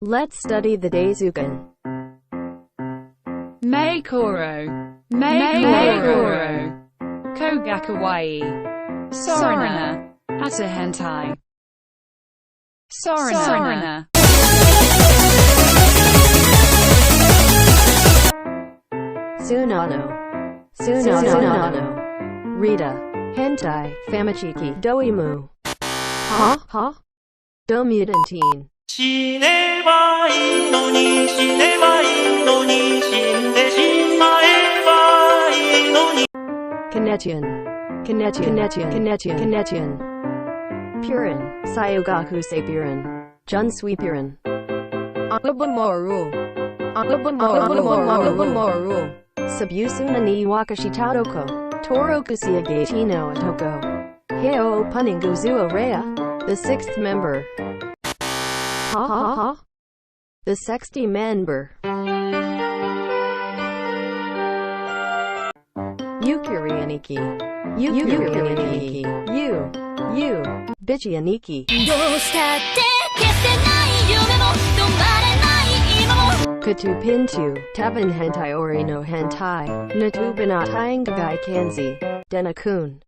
Let's study the Daisukan. Meikoro, Kogakawai, Sorina, Asahentai, Sorina. Tsunano. Rita. Hentai. Famichiki. Doimu. Ha? Domutantine. 死ねばいいのに死ねばいいのに死んでしまえばいいのに Kanetian. Purin. Sayugaku Seipurin. Junsui Purin. Sabusuna ni wakashi tadoko. Torokusia gatino atoko. Heo Puninguzuo Rea. The sixth member. Ha? The 60 member. Yukurianiki. You. Bichianiki. Katupintu. Taban hentai ori no hentai. Natubana taingagai kanzi. Denakun.